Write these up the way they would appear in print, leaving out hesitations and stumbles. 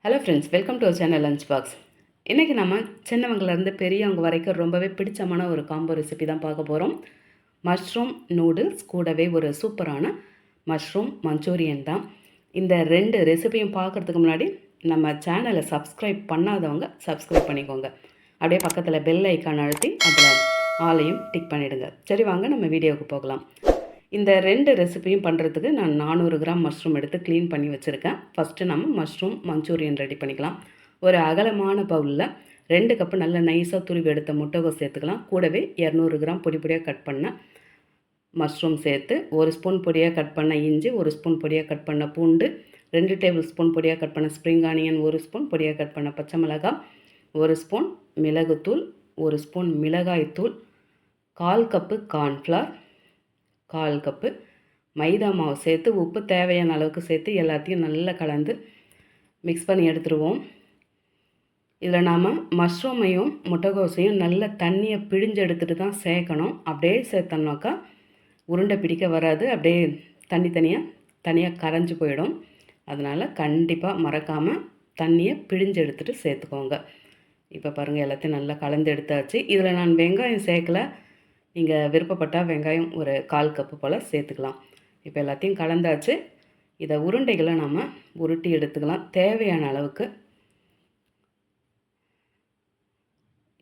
Hello friends, welcome to our channel lunch box. இன்றைக்கி நம்ம சின்னவங்கலேருந்து பெரியவங்க வரைக்கும் ரொம்பவே பிடிச்சமான ஒரு காம்போ ரெசிபி தான் பார்க்க போகிறோம். மஷ்ரூம் நூடுல்ஸ் கூடவே ஒரு சூப்பரான மஷ்ரூம் மஞ்சூரியன் தான். இந்த ரெண்டு ரெசிபியும் பார்க்குறதுக்கு முன்னாடி நம்ம சேனலை சப்ஸ்கிரைப் பண்ணாதவங்க சப்ஸ்கிரைப் பண்ணிக்கோங்க. அப்படியே பக்கத்தில் பெல் ஐக்கான் அழுத்தி அதில் ஆலையும் டிக் பண்ணிவிடுங்க. சரி, வாங்க நம்ம வீடியோவுக்கு போகலாம். இந்த ரெண்டு ரெசிபியும் பண்ணுறதுக்கு நான் 400 கிராம் மஷ்ரூம் எடுத்து க்ளீன் பண்ணி வச்சுருக்கேன். ஃபஸ்ட்டு நம்ம மஷ்ரூம் மஞ்சூரியன் ரெடி பண்ணிக்கலாம். ஒரு அகலமான பவுலில் 2 கப்பு நல்ல நைஸாக துருவி எடுத்த முட்டைகோஸ் சேர்த்துக்கலாம். கூடவே 200 கிராம் பொடி பொடியாக கட் பண்ண மஷ்ரூம் சேர்த்து, 1 ஸ்பூன் பொடியாக கட் பண்ண இஞ்சி, 1 ஸ்பூன் பொடியாக கட் பண்ண பூண்டு, 2 டேபிள் ஸ்பூன் பொடியாக கட் பண்ண ஸ்ப்ரிங் ஆனியன், 1 ஸ்பூன் பொடியாக கட் பண்ண பச்சை மிளகாய், 1 ஸ்பூன் மிளகுத்தூள், 1 ஸ்பூன் மிளகாய்த்தூள், 1/4 கப்பு கார்ன்ஃப்ளவர், 1/4 கப்பு மைதா மாவு சேர்த்து உப்பு தேவையான அளவுக்கு சேர்த்து எல்லாத்தையும் நல்லா கலந்து மிக்ஸ் பண்ணி எடுத்துருவோம். இதில் நாம் மஷ்ரூமையும் முட்டைகோசையும் நல்ல தண்ணியை பிழிஞ்சு எடுத்துகிட்டு தான் சேர்க்கணும். அப்படியே சேர்த்தோம்னாக்கா உருண்டை பிடிக்க வராது, அப்படியே தனியாக கரைஞ்சி போயிடும். அதனால் கண்டிப்பாக மறக்காமல் தண்ணியை பிழிஞ்சு எடுத்துகிட்டு சேர்த்துக்கோங்க. இப்போ பாருங்கள், எல்லாத்தையும் நல்லா கலந்து எடுத்தாச்சு. இதில் நான் வெங்காயம் சேர்க்கலை. நீங்கள் விருப்பப்பட்டால் வெங்காயம் ஒரு 1/4 கப்பு போல் சேர்த்துக்கலாம். இப்போ எல்லாத்தையும் கலந்தாச்சு. இதை உருண்டைகளை நம்ம உருட்டி எடுத்துக்கலாம் தேவையான அளவுக்கு.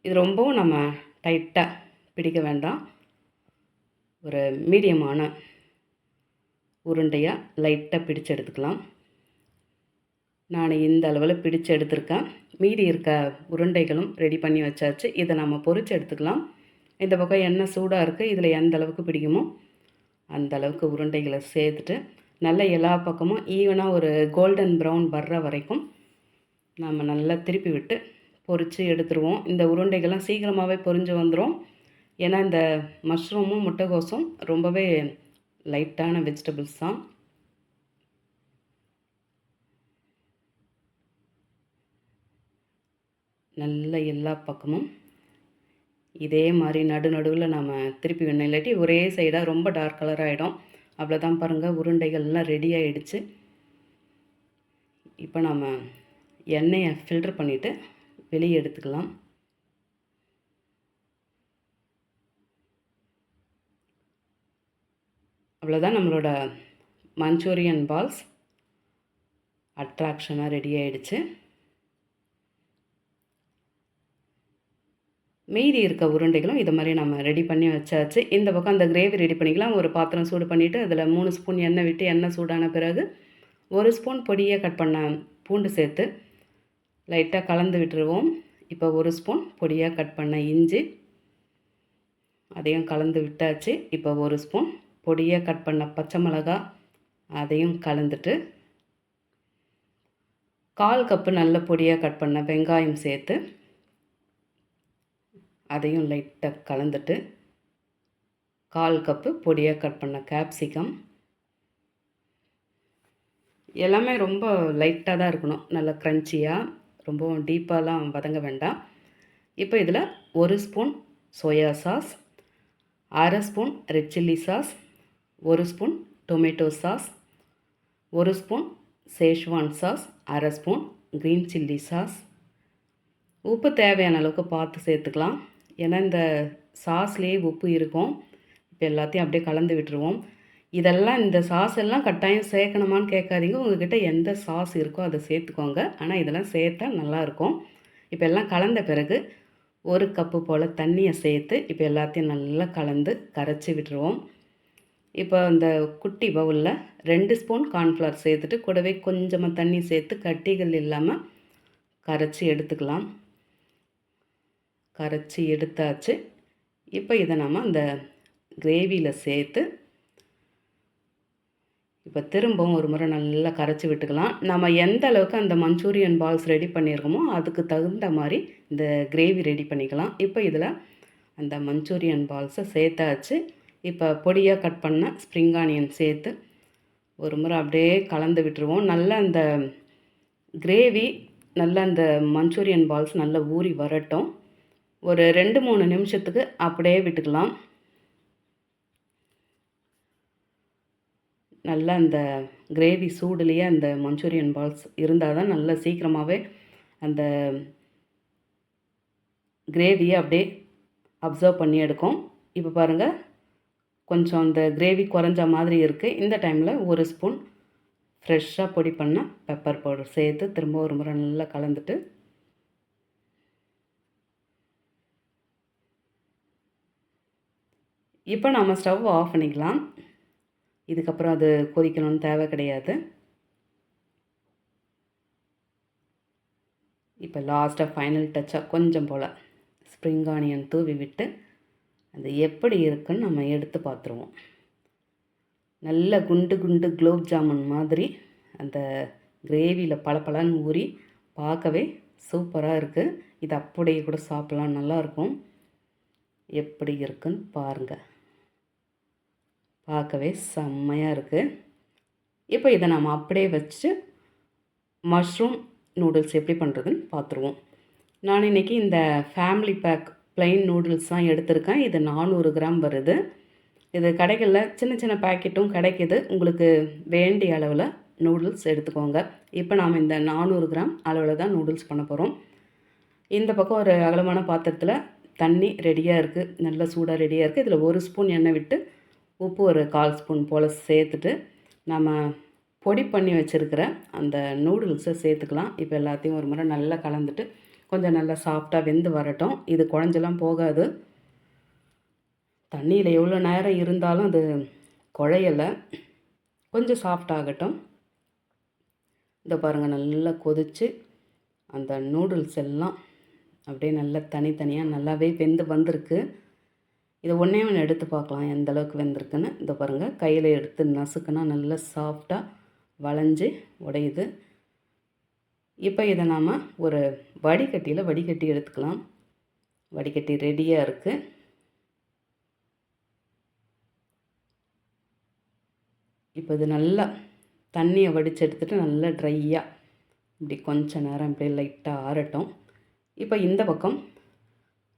இது ரொம்பவும் நம்ம டைட்டாக பிடிக்க வேண்டாம். ஒரு மீடியமான உருண்டையாக லைட்டாக பிடிச்சு எடுத்துக்கலாம். நான் இந்த அளவில் பிடிச்சு எடுத்துருக்கேன். மீதி இருக்க உருண்டைகளும் ரெடி பண்ணி வச்சாச்சு. இதை நம்ம பொரித்து எடுத்துக்கலாம். இந்த பக்கம் எண்ணெய் சூடாக இருக்குது. இதில் எந்த அளவுக்கு பிடிக்குமோ அந்த அளவுக்கு உருண்டைகளை சேர்த்துட்டு நல்லா எல்லா பக்கமும் ஈவனாக ஒரு கோல்டன் ப்ரௌன் வர்ற வரைக்கும் நம்ம நல்லா திருப்பி விட்டு பொரித்து எடுத்துருவோம். இந்த உருண்டைகள்லாம் சீக்கிரமாகவே பொரிஞ்சு வந்துடும். ஏன்னா இந்த மஷ்ரூமும் முட்டைகோசும் ரொம்பவே லைட்டான வெஜிடபிள்ஸ் தான். நல்ல எல்லா பக்கமும் இதே மாதிரி நடுவில் நம்ம திருப்பி வேணும். இல்லாட்டி ஒரே சைடாக ரொம்ப டார்க் கலர் ஆகிடும். அவ்வளோதான். பாருங்கள், உருண்டைகள்லாம் ரெடி ஆகிடுச்சு. இப்போ நம்ம எண்ணெயை ஃபில்டர் பண்ணிவிட்டு வெளியே எடுத்துக்கலாம். அவ்வளோதான், நம்மளோட மஞ்சூரியன் பால்ஸ் அட்ராக்ஷனாக ரெடி ஆகிடுச்சு. மீதி இருக்க உருண்டைகளும் இதை மாதிரி நம்ம ரெடி பண்ணி வச்சாச்சு. இந்த பக்கம் அந்த கிரேவி ரெடி பண்ணிக்கலாம். ஒரு பாத்திரம் சூடு பண்ணிவிட்டு அதில் 3 ஸ்பூன் எண்ணெய் விட்டு எண்ணெய் சூடான பிறகு 1 ஸ்பூன் பொடியாக கட் பண்ண பூண்டு சேர்த்து லைட்டாக கலந்து விட்டுருவோம். இப்போ 1 ஸ்பூன் பொடியாக கட் பண்ண இஞ்சி அதையும் கலந்து விட்டாச்சு. இப்போ 1 ஸ்பூன் பொடியாக கட் பண்ண பச்சை மிளகாய் அதையும் கலந்துட்டு 1/4 கப்பு நல்ல பொடியாக கட் பண்ண வெங்காயம் சேர்த்து அதையும் லைட்டாக கலந்துட்டு 1/4 கப்பு பொடியாக கட் பண்ண கேப்சிகம், எல்லாமே ரொம்ப லைட்டாக தான் இருக்கணும். நல்லா க்ரன்ச்சியாக, ரொம்பவும் டீப்பாலாம் வதங்க வேண்டாம். இப்போ இதில் 1 spoon soya sauce, 1/2 spoon red chilli sauce, 1 spoon tomato sauce, 1 spoon Schezwan sauce, 1/2 spoon green chilli sauce. உப்பு தேவையான அளவுக்கு பார்த்து சேர்த்துக்கலாம். ஏன்னா இந்த சாஸ்லேயே உப்பு இருக்கும். இப்போ எல்லாத்தையும் அப்படியே கலந்து விட்டுருவோம். இதெல்லாம் இந்த சாஸ் எல்லாம் கட்டாயம் சேர்க்கணுமான்னு கேட்காதீங்க. உங்கள்கிட்ட எந்த சாஸ் இருக்கோ அதை சேர்த்துக்கோங்க. ஆனால் இதெல்லாம் சேர்த்தா நல்லாயிருக்கும். இப்போ எல்லாம் கலந்த பிறகு 1 கப்பு போல் தண்ணியை சேர்த்து இப்போ எல்லாத்தையும் நல்லா கலந்து கரைச்சி விட்டுருவோம். இப்போ இந்த குட்டி பவுலில் 2 ஸ்பூன் கார்ன்ஃப்ளவர் சேர்த்துட்டு கூடவே கொஞ்சமாக தண்ணி சேர்த்து கட்டிகள் இல்லாமல் கரைச்சி எடுத்துக்கலாம். கரைச்சி எடுத்தாச்சு. இப்போ இதை நம்ம அந்த கிரேவியில் சேர்த்து இப்போ திரும்பவும் ஒரு முறை நல்லா கரைச்சி விட்டுக்கலாம். நம்ம எந்த அளவுக்கு அந்த மஞ்சூரியன் பால்ஸ் ரெடி பண்ணியிருக்கோமோ அதுக்கு தகுந்த மாதிரி இந்த கிரேவி ரெடி பண்ணிக்கலாம். இப்போ இதில் அந்த மஞ்சூரியன் பால்ஸை சேர்த்தாச்சு. இப்போ பொடியாக கட் பண்ண ஸ்ப்ரிங் ஆனியன் சேர்த்து ஒரு முறை அப்படியே கலந்து விட்டுருவோம். நல்லா அந்த கிரேவி நல்லா அந்த மஞ்சூரியன் பால்ஸ் நல்லா ஊறி வரட்டும். ஒரு 2-3 நிமிஷத்துக்கு அப்படியே விட்டுக்கலாம். நல்லா அந்த கிரேவி சூடுலேயே அந்த மஞ்சூரியன் பால்ஸ் இருந்தால் தான் நல்லா சீக்கிரமாகவே அந்த கிரேவியை அப்படியே அப்சர்வ் பண்ணி எடுக்கும். இப்போ பாருங்கள், கொஞ்சம் அந்த கிரேவி குறைஞ்ச மாதிரி இருக்குது. இந்த டைமில் ஒரு ஸ்பூன் ஃப்ரெஷ்ஷாக பொடி பண்ண பெப்பர் பவுடர் சேர்த்து திரும்ப ஒரு முறை நல்லா கலந்துட்டு இப்போ நம்ம ஸ்டவ் ஆஃப் பண்ணிக்கலாம். இதுக்கப்புறம் அது கொதிக்கணும்னு தேவை கிடையாது. இப்போ லாஸ்ட்டாக ஃபைனல் டச்சாக கொஞ்சம் போல் ஸ்ப்ரிங் ஆனியன் தூவி விட்டு அது எப்படி இருக்குன்னு நம்ம எடுத்து பார்த்துருவோம். நல்ல குண்டு குண்டு குலோப் ஜாமுன் மாதிரி அந்த கிரேவியில் பளபளன்னு ஊறி பார்க்கவே சூப்பராக இருக்குது. இது அப்படியே கூட சாப்பிட்லாம், நல்லாயிருக்கும். எப்படி இருக்குன்னு பாருங்கள், பார்க்கவே செம்மையாக இருக்குது. இப்போ இதை நம்ம அப்படியே வச்சு மஷ்ரூம் நூடுல்ஸ் எப்படி பண்ணுறதுன்னு பார்த்துருவோம். நான் இன்றைக்கி இந்த ஃபேமிலி பேக் ப்ளைன் நூடுல்ஸ் தான் எடுத்திருக்கேன். இது 400 கிராம் வருது. இது கடைகளில் சின்ன சின்ன பேக்கெட்டும் கிடைக்கிது. உங்களுக்கு வேண்டிய அளவில் நூடுல்ஸ் எடுத்துக்கோங்க. இப்போ நாம் இந்த 400 கிராம் அளவில் தான் நூடுல்ஸ் பண்ண போகிறோம். இந்த பக்கம் ஒரு அகலமான பாத்திரத்தில் தண்ணி ரெடியாக இருக்குது, நல்ல சூடாக ரெடியாக இருக்குது. இதில் 1 ஸ்பூன் எண்ணெய் விட்டு உப்பு ஒரு 1/4 ஸ்பூன் போல் சேர்த்துட்டு நம்ம பொடி பண்ணி வச்சுருக்கிற அந்த நூடுல்ஸை சேர்த்துக்கலாம். இப்போ எல்லாத்தையும் ஒரு முறை நல்லா கலந்துட்டு கொஞ்சம் நல்லா சாஃப்டாக வெந்து வரட்டும். இது குழஞ்செல்லாம் போகாது. தண்ணியில் எவ்வளோ நேரம் இருந்தாலும் அது குழையலை, கொஞ்சம் சாஃப்ட் ஆகட்டும். இதை பாருங்கள், நல்லா கொதித்து அந்த நூடுல்ஸ் எல்லாம் அப்படியே நல்லா தனித்தனியாக நல்லாவே வெந்து வந்திருக்கு. இதை ஒன்றே ஒன்று எடுத்து பார்க்கலாம் எந்த அளவுக்கு வெந்திருக்குன்னு. இதை பாருங்கள், கையில் எடுத்து நசுக்குனா நல்லா சாஃப்டாக வளைஞ்சி உடையுது. இப்போ இதை நாம் ஒரு வடிகட்டியில் வடிகட்டி எடுத்துக்கலாம். வடிகட்டி ரெடியாக இருக்குது. இப்போ இது நல்லா தண்ணியை வடித்து எடுத்துகிட்டு நல்லா ட்ரையாக இப்படி கொஞ்சம் நேரம் இப்படியே லைட்டாக ஆறட்டும். இப்போ இந்த பக்கம்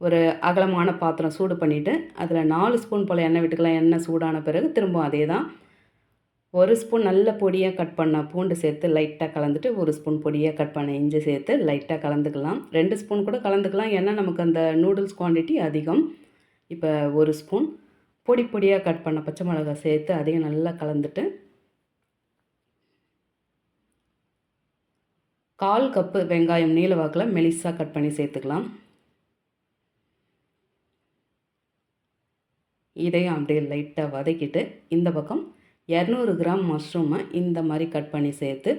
ஒரு அகலமான பாத்திரம் சூடு பண்ணிவிட்டு அதில் 4 ஸ்பூன் போல் எண்ணெய் விட்டுக்கலாம். எண்ணெய் சூடான பிறகு திரும்ப அதே தான் 1 ஸ்பூன் நல்ல பொடியாக கட் பண்ண பூண்டு சேர்த்து லைட்டாக கலந்துட்டு 1 ஸ்பூன் பொடியாக கட் பண்ண இஞ்சி சேர்த்து லைட்டாக கலந்துக்கலாம். 2 ஸ்பூன் கூட கலந்துக்கலாம், ஏன்னா நமக்கு அந்த நூடுல்ஸ் குவான்டிட்டி அதிகம். இப்போ 1 ஸ்பூன் பொடியாக கட் பண்ண பச்சை மிளகாய் சேர்த்து அதையும் நல்லா கலந்துட்டு 1/4 கப்பு வெங்காயம் நீல வாக்கில் மெலிசாக கட் பண்ணி சேர்த்துக்கலாம். இதையும் அப்படியே லைட்டாக வதக்கிட்டு இந்த பக்கம் 200 கிராம் மஷ்ரூமை இந்த மாதிரி கட் பண்ணி சேர்த்து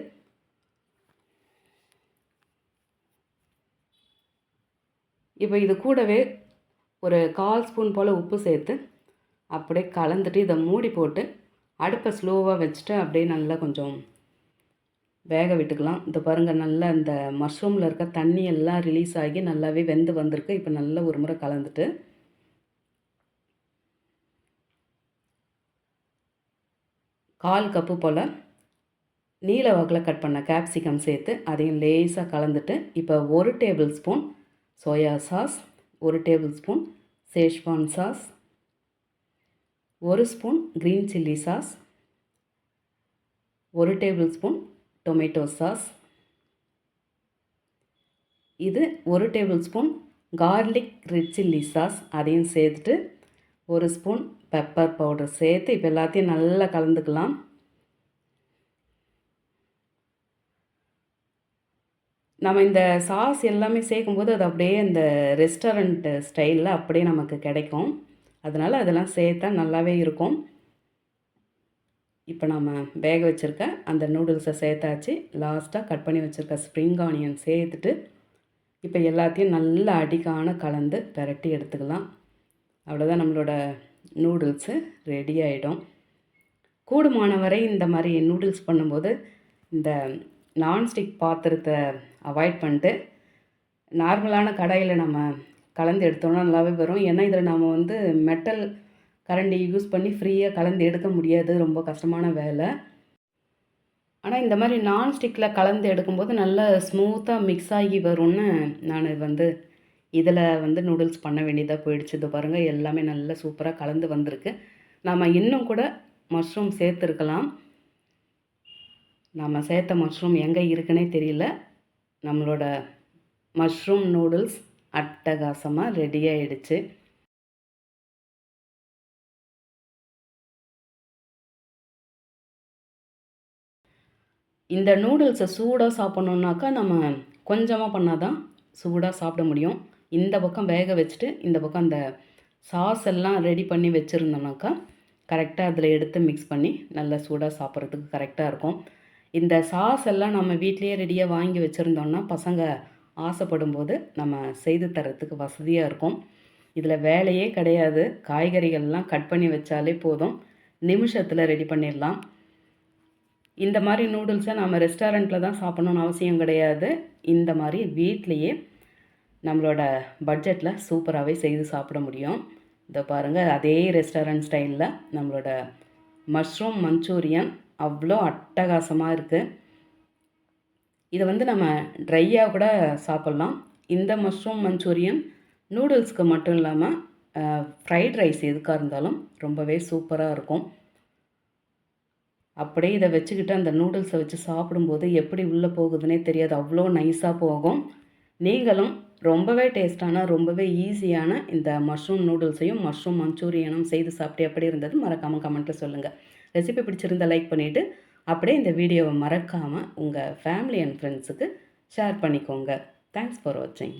இப்போ இது கூடவே ஒரு 1/4 ஸ்பூன் போல் உப்பு சேர்த்து அப்படியே கலந்துட்டு இதை மூடி போட்டு அடுப்பை ஸ்லோவாக வச்சுட்டு அப்படியே நல்லா கொஞ்சம் வேக விட்டுக்கலாம். இந்த பாருங்கள், நல்லா இந்த மஷ்ரூமில் இருக்க தண்ணி எல்லாம் ரிலீஸ் ஆகி நல்லாவே வெந்து வந்திருக்கு. இப்போ நல்லா ஒரு முறை கலந்துட்டு 1/4 கப்பு போல் நீல வாக்கில் கட் பண்ண கேப்சிகம் சேர்த்து அதையும் லேசாக கலந்துட்டு இப்போ 1 table spoon soya sauce, 1 table spoon Schezwan sauce, 1 spoon green chilli sauce, 1 table spoon tomato sauce, இது 1 table spoon garlic red chilli sauce அதையும் சேர்த்துட்டு 1 ஸ்பூன் பெப்பர் பவுடர் சேர்த்து இப்போ எல்லாத்தையும் நல்லா கலந்துக்கலாம். நம்ம இந்த சாஸ் எல்லாமே சேர்க்கும்போது அது அப்படியே இந்த ரெஸ்டாரண்ட் ஸ்டைலில் அப்படியே நமக்கு கிடைக்கும். அதனால் அதெல்லாம் சேர்த்தா நல்லாவே இருக்கும். இப்போ நம்ம வேக வச்சுருக்க அந்த நூடுல்ஸை சேர்த்தாச்சு. லாஸ்ட்டாக கட் பண்ணி வச்சுருக்க ஸ்ப்ரிங் ஆனியன் சேர்த்துட்டு இப்போ எல்லாத்தையும் நல்லா அடிக்கான கலந்து பிரட்டி எடுத்துக்கலாம். அவ்வளோதான், நம்மளோட நூடுல்ஸு ரெடி ஆகிடும். கூடுமான வரை இந்த மாதிரி நூடுல்ஸ் பண்ணும்போது இந்த நான்ஸ்டிக் பாத்திரத்தை அவாய்ட் பண்ணிட்டு நார்மலான கடாயில் நம்ம கலந்து எடுத்தோம்னா நல்லாவே வரும். ஏன்னா இதில் நாம் வந்து மெட்டல் கரண்டி யூஸ் பண்ணி ஃப்ரீயாக கலந்து எடுக்க முடியாது, ரொம்ப கஷ்டமான வேலை. ஆனால் இந்த மாதிரி நான்ஸ்டிக்கில் கலந்து எடுக்கும்போது நல்லா ஸ்மூத்தாக மிக்ஸ் ஆகி வரும்னு நான் வந்து இதில் வந்து நூடுல்ஸ் பண்ண வேண்டியதாக போயிடுச்சு. இது பாருங்கள், எல்லாமே நல்லா சூப்பராக கலந்து வந்திருக்கு. நாம் இன்னும் கூட மஷ்ரூம் சேர்த்துருக்கலாம். நம்ம சேர்த்த மஷ்ரூம் எங்கே இருக்குன்னே தெரியல. நம்மளோட மஷ்ரூம் நூடுல்ஸ் அட்டகாசமாக ரெடி ஆயிடுச்சு. இந்த நூடுல்ஸை சூடாக சாப்பிட்ணுன்னாக்கா நம்ம கொஞ்சமாக பண்ணால் தான் சூடாக சாப்பிட முடியும். இந்த பக்கம் வேக வச்சுட்டு இந்த பக்கம் அந்த சாஸ் எல்லாம் ரெடி பண்ணி வச்சுருந்தோம்னாக்கா கரெக்டாக அதில் எடுத்து மிக்ஸ் பண்ணி நல்லா சூடாக சாப்பிட்றதுக்கு கரெக்டாக இருக்கும். இந்த சாஸ் எல்லாம் நம்ம வீட்லேயே ரெடியாக வாங்கி வச்சுருந்தோம்னா பசங்க ஆசைப்படும் போது நம்ம செய்து தரத்துக்கு வசதியாக இருக்கும். இதில் வேலையே கிடையாது. காய்கறிகள்லாம் கட் பண்ணி வச்சாலே போதும், நிமிஷத்தில் ரெடி பண்ணிடலாம். இந்த மாதிரி நூடுல்ஸை நம்ம ரெஸ்டாரண்ட்டில் தான் சாப்பிட்ணுன்னு அவசியம் கிடையாது. இந்த மாதிரி வீட்லேயே நம்மளோட பட்ஜெட்டில் சூப்பராகவே செய்து சாப்பிட முடியும். இதை பாருங்கள், அதே ரெஸ்டாரண்ட் ஸ்டைலில் நம்மளோட மஷ்ரூம் மஞ்சூரியன் அவ்வளோ அட்டகாசமாக இருக்குது. இதை நம்ம ட்ரையாக கூட சாப்பிட்லாம். இந்த மஷ்ரூம் மஞ்சூரியன் நூடுல்ஸ்க்கு மட்டும் இல்லாமல் ஃப்ரைட் ரைஸ் எதுக்காக இருந்தாலும் ரொம்பவே சூப்பராக இருக்கும். அப்படியே இதை வச்சுக்கிட்டு அந்த நூடுல்ஸை வச்சு சாப்பிடும்போது எப்படி உள்ளே போகுதுன்னே தெரியாது, அவ்வளோ நைஸாக போகும். நீங்களும் ரொம்பவே டேஸ்ட்டான ரொம்பவே ஈஸியான இந்த மஷ்ரூம் நூடுல்ஸையும் மஷ்ரூம் மஞ்சூரியனும் செய்து சாப்பிட்டு எப்படி இருந்தது மறக்காமல் கமெண்ட்டில் சொல்லுங்கள். ரெசிபி பிடிச்சிருந்தால் லைக் பண்ணிவிட்டு அப்படியே இந்த வீடியோவை மறக்காமல் உங்கள் ஃபேமிலி அண்ட் ஃப்ரெண்ட்ஸுக்கு ஷேர் பண்ணிக்கோங்க. தேங்க்ஸ் ஃபார் வாட்சிங்.